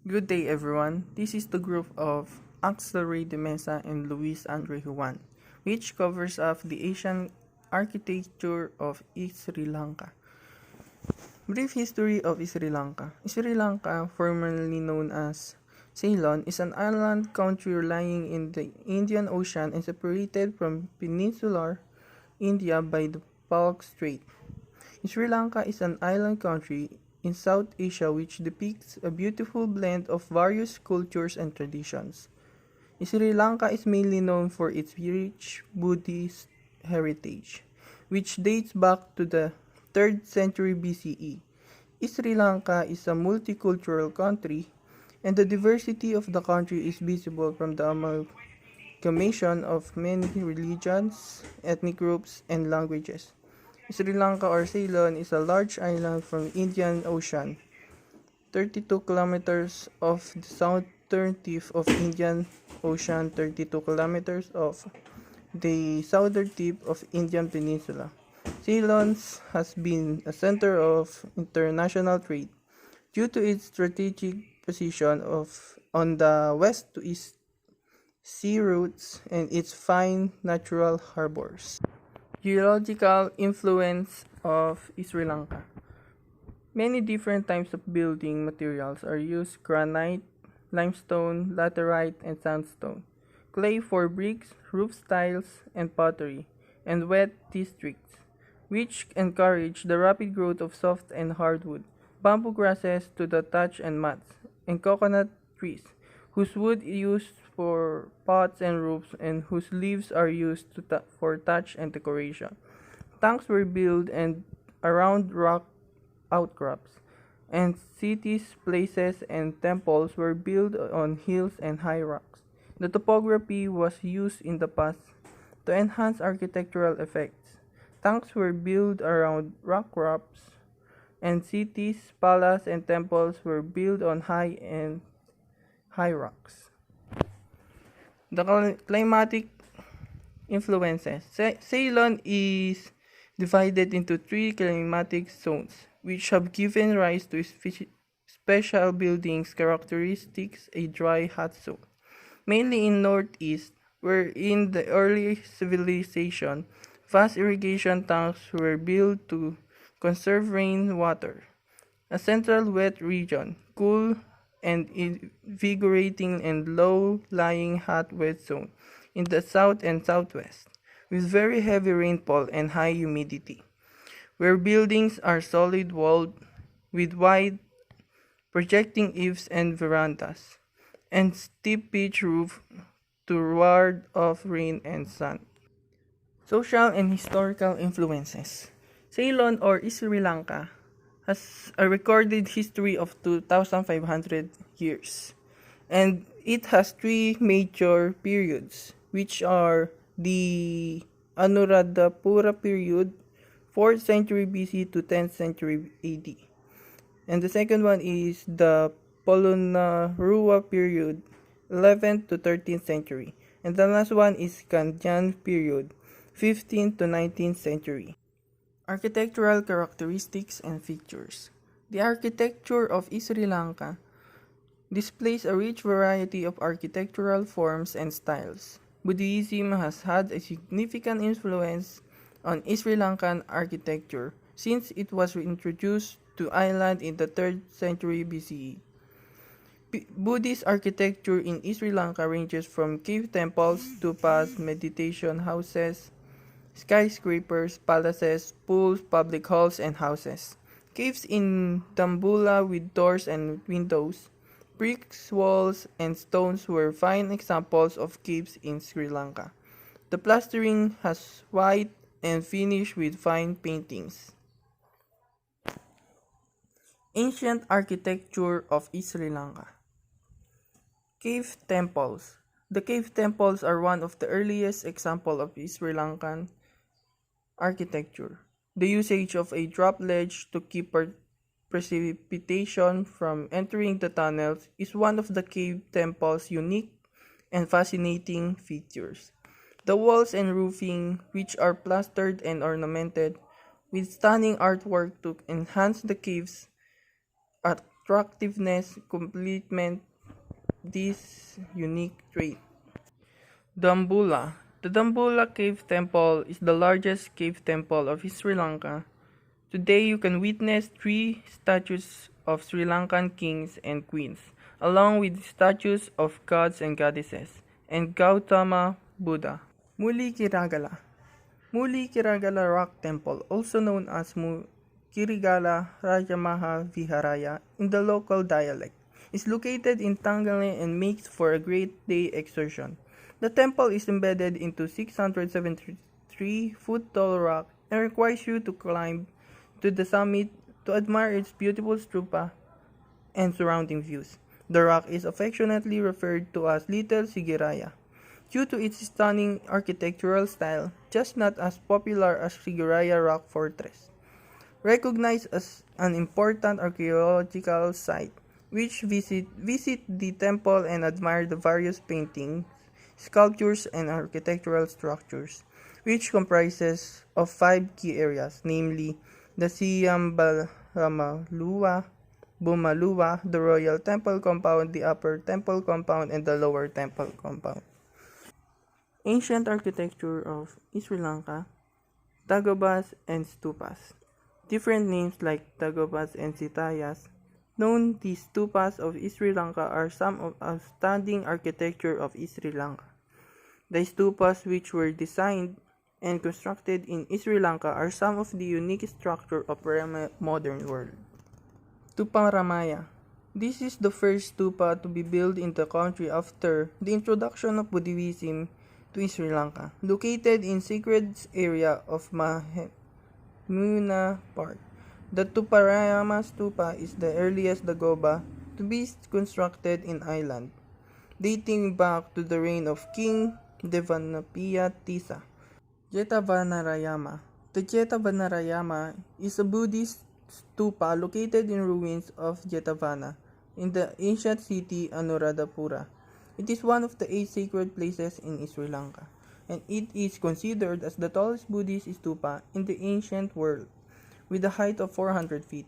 Good day, everyone. This is the group of Axel Ray de Mesa and Luis Andre Juan, which covers up the Asian architecture of East Sri Lanka. Brief history of Sri Lanka. Sri Lanka, formerly known as Ceylon, is an island country lying in the Indian Ocean and separated from peninsular India by the Palk Strait. Sri Lanka is an island country in South Asia which depicts a beautiful blend of various cultures and traditions. Sri Lanka is mainly known for its rich Buddhist heritage, which dates back to the 3rd century BCE. Sri Lanka is a multicultural country, and the diversity of the country is visible from the amalgamation of many religions, ethnic groups, and languages. Sri Lanka or Ceylon is a large island from the Indian Ocean, 32 kilometers off the southern tip of Indian Ocean, 32 kilometers off the southern tip of Indian Peninsula. Ceylon has been a center of international trade due to its strategic position on the west to east sea routes and its fine natural harbors. Geological influence of Sri Lanka. Many different types of building materials are used: granite, limestone, laterite, and sandstone, clay for bricks, roof tiles, and pottery, and wet districts, which encourage the rapid growth of soft and hardwood, bamboo grasses to the thatch and mats, and coconut trees, whose wood is used for pots and roofs and whose leaves are used for thatch and decoration. Tanks were built and around rock outcrops, and cities, places, and temples were built on hills and high rocks. The topography was used in the past to enhance architectural effects. Tanks were built around rock crops, and cities, palaces, and temples were built on high rocks. The climatic influences. Ceylon is divided into 3 climatic zones, which have given rise to special buildings characteristics a dry hot zone. Mainly in northeast, where in the early civilization, vast irrigation tanks were built to conserve rainwater. A central wet region, cool and invigorating, and low-lying hot wet zone in the south and southwest, with very heavy rainfall and high humidity, where buildings are solid-walled with wide projecting eaves and verandas, and steep pitch roof to ward off rain and sun. Social and historical influences. Ceylon or Sri Lanka has a recorded history of 2,500 years, and it has three major periods, which are the Anuradhapura period, 4th century BC to 10th century AD, and the second one is the Polonnaruwa period, 11th to 13th century, and the last one is Kandyan period, 15th to 19th century. Architectural characteristics and features. The architecture of Sri Lanka displays a rich variety of architectural forms and styles. Buddhism has had a significant influence on Sri Lankan architecture since it was introduced to island in the 3rd century BCE. Buddhist architecture in Sri Lanka ranges from cave temples, stupas, meditation houses, skyscrapers, palaces, pools, public halls, and houses. Caves in Dambulla with doors and windows, bricks, walls, and stones were fine examples of caves in Sri Lanka. The plastering has white and finished with fine paintings. Ancient architecture of Sri Lanka. Cave temples. The cave temples are one of the earliest examples of Sri Lankan architecture. The usage of a drop ledge to keep precipitation from entering the tunnels is one of the cave temple's unique and fascinating features. The walls and roofing, which are plastered and ornamented with stunning artwork to enhance the cave's attractiveness complement this unique trait. Dambulla. The Dambulla Cave Temple is the largest cave temple of Sri Lanka. Today you can witness three statues of Sri Lankan kings and queens, along with statues of gods and goddesses, and Gautama Buddha. Muli Kiragala. Muli Kiragala Rock Temple, also known as Kirigala Rajamaha Viharaya in the local dialect, is located in Tangaling and makes for a great day excursion. The temple is embedded into 673-foot tall rock and requires you to climb to the summit to admire its beautiful stupa and surrounding views. The rock is affectionately referred to as Little Sigiraya due to its stunning architectural style, just not as popular as Sigiraya Rock Fortress. Recognized as an important archaeological site, which visit the temple and admire the various paintings, sculptures, and architectural structures, which comprises of 5 key areas, namely the Siyambalamaluwa, Bumaluwa, the Royal Temple Compound, the Upper Temple Compound, and the Lower Temple Compound. Ancient architecture of Sri Lanka, Dagobas and Stupas. Different names like Dagobas and Sitayas, known these stupas of Sri Lanka are some of outstanding architecture of Sri Lanka. The stupas which were designed and constructed in Sri Lanka are some of the unique structure of modern world. Tuparamaya. This is the first stupa to be built in the country after the introduction of Buddhism to Sri Lanka, located in sacred area of Mahemuna Park. The Tuparayama Stupa is the earliest dagoba to be constructed in Ireland, dating back to the reign of King Devanapaya Tissa. Jetavanarayama. The Jetavanarayama is a Buddhist stupa located in ruins of Jetavana in the ancient city Anuradhapura. It is one of the 8 sacred places in Sri Lanka, and it is considered as the tallest Buddhist stupa in the ancient world, with a height of 400 feet.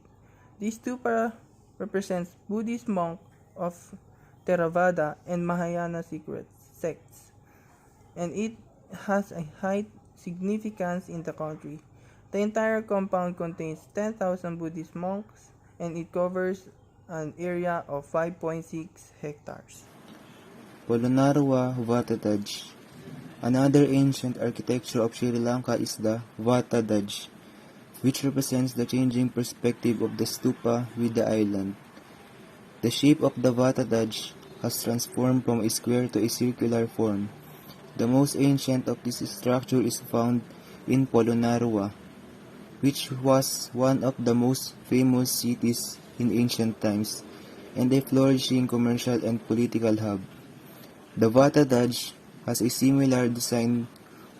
This stupa represents Buddhist monks of Theravada and Mahayana sects, and it has a high significance in the country. The entire compound contains 10,000 Buddhist monks, and it covers an area of 5.6 hectares. Polonnaruwa Vatadaj. Another ancient architecture of Sri Lanka is the Vatadaj, which represents the changing perspective of the stupa with the island. The shape of the Vatadaj has transformed from a square to a circular form. The most ancient of this structure is found in Polonnaruwa, which was one of the most famous cities in ancient times and a flourishing commercial and political hub. The Vatadaj has a similar design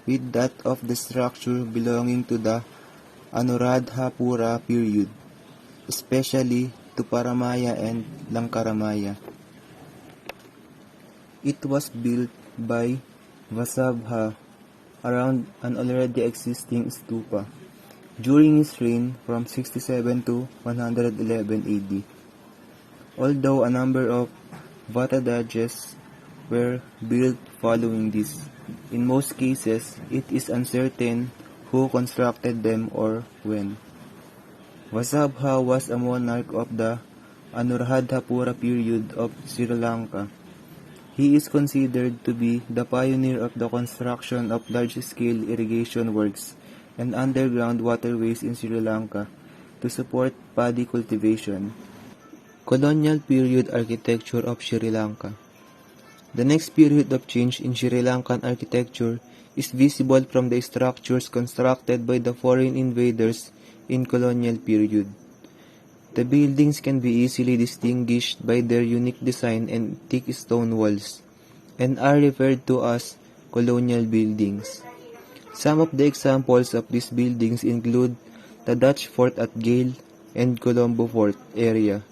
with that of the structure belonging to the Anuradhapura period, especially Tuparamaya and Lankaramaya. It was built by Vasabha around an already existing stupa during his reign from 67 to 111 AD. Although a number of Vatadajas were built following this, in most cases it is uncertain who constructed them or when. Vasabha was a monarch of the Anuradhapura period of Sri Lanka. He is considered to be the pioneer of the construction of large-scale irrigation works and underground waterways in Sri Lanka to support paddy cultivation. Colonial period architecture of Sri Lanka. The next period of change in Sri Lankan architecture is visible from the structures constructed by the foreign invaders in colonial period. The buildings can be easily distinguished by their unique design and thick stone walls, and are referred to as colonial buildings. Some of the examples of these buildings include the Dutch Fort at Gale and Colombo Fort area.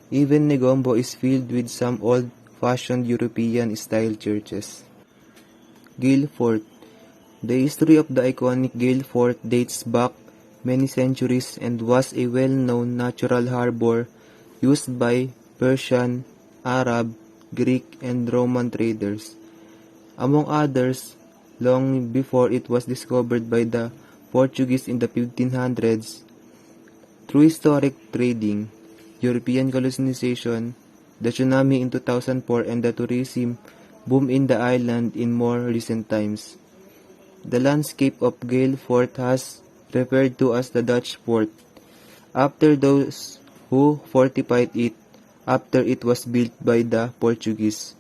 Even Negombo is filled with some old-fashioned European-style churches. Gale Fort. The history of the iconic Gale Fort dates back many centuries and was a well-known natural harbor used by Persian, Arab, Greek, and Roman traders. Among others, long before it was discovered by the Portuguese in the 1500s, through historic trading, European colonization, the tsunami in 2004, and the tourism boom in the island in more recent times. The landscape of Gale Fort has referred to as the Dutch Fort, after those who fortified it after it was built by the Portuguese.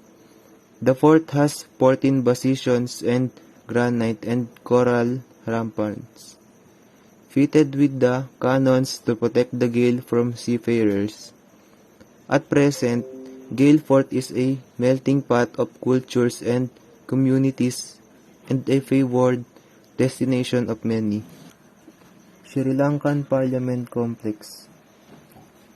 The fort has 14 bastions and granite and coral ramparts, fitted with the cannons to protect the gale from seafarers. At present, Gale Fort is a melting pot of cultures and communities and a favored destination of many. Sri Lankan Parliament Complex.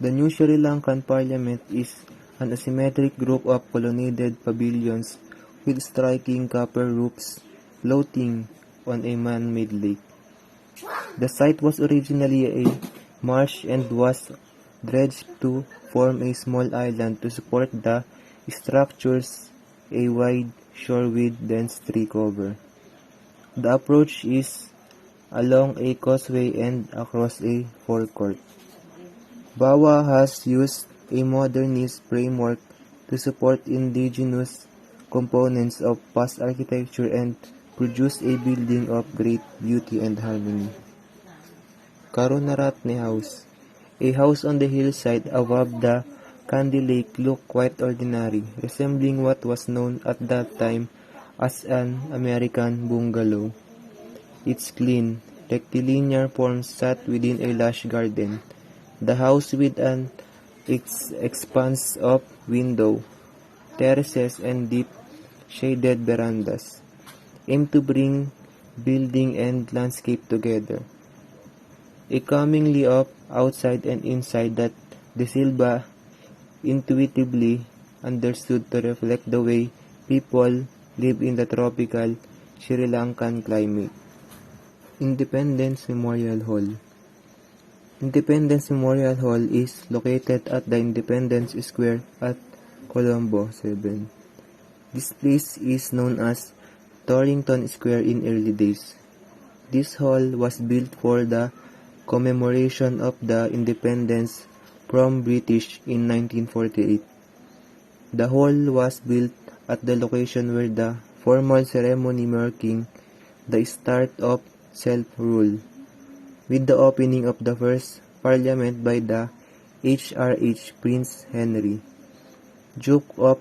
The new Sri Lankan Parliament is an asymmetric group of colonnaded pavilions with striking copper roofs floating on a man-made lake. The site was originally a marsh and was dredged to form a small island to support the structures, a wide shore with dense tree cover. The approach is along a causeway and across a forecourt. Bawa has used a modernist framework to support indigenous components of past architecture and produce a building of great beauty and harmony. Karunaratne House. A house on the hillside above the Candy Lake looked quite ordinary, resembling what was known at that time as an American bungalow. Its clean, rectilinear form sat within a lush garden. The house with an expanse of window, terraces, and deep shaded verandas aimed to bring building and landscape together. A comingly of outside and inside that De Silva intuitively understood to reflect the way people live in the tropical Sri Lankan climate. Independence Memorial Hall. Independence Memorial Hall is located at the Independence Square at Colombo, 7. This place is known as Torrington Square in early days. This hall was built for the commemoration of the independence from British in 1948. The hall was built at the location where the formal ceremony marking the start of self-rule, with the opening of the first parliament by the HRH Prince Henry, Duke of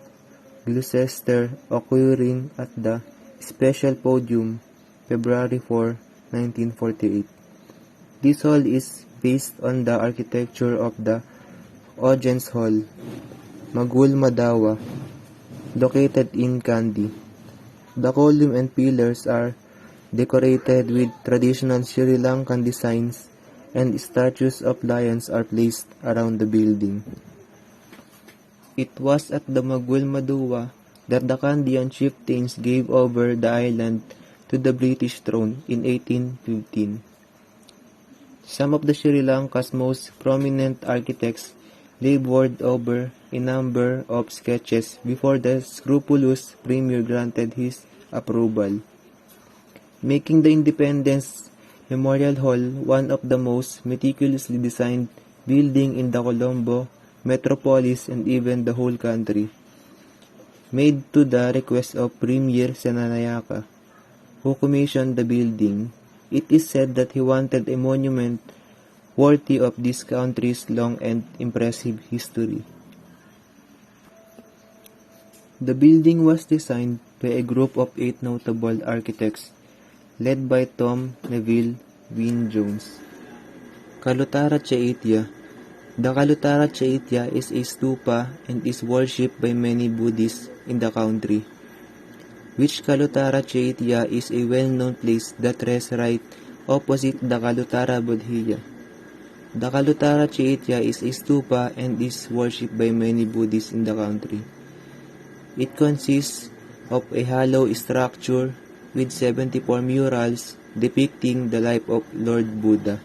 Gloucester, occurring at the special podium February 4, 1948. This hall is based on the architecture of the Audience Hall, Magul Madawa, located in Kandy. The column and pillars are decorated with traditional Sri Lankan designs, and statues of lions are placed around the building. It was at the Magul Madawa that the Kandyan chieftains gave over the island to the British throne in 1815. Some of the Sri Lanka's most prominent architects labored over a number of sketches before the scrupulous premier granted his approval, making the Independence Memorial Hall one of the most meticulously designed buildings in the Colombo metropolis and even the whole country. Made to the request of Premier Senanayaka, who commissioned the building, it is said that he wanted a monument worthy of this country's long and impressive history. The building was designed by a group of 8 notable architects, led by Tom Neville Wynne-Jones. Kalutara Chaitya. The Kalutara Chaitya is a stupa and is worshipped by many Buddhists in the country, which Kalutara Chaitya is a well-known place that rests right opposite the Kalutara Bodhiya. The Kalutara Chaitya is a stupa and is worshipped by many Buddhists in the country. It consists of a hollow structure with 74 murals depicting the life of Lord Buddha.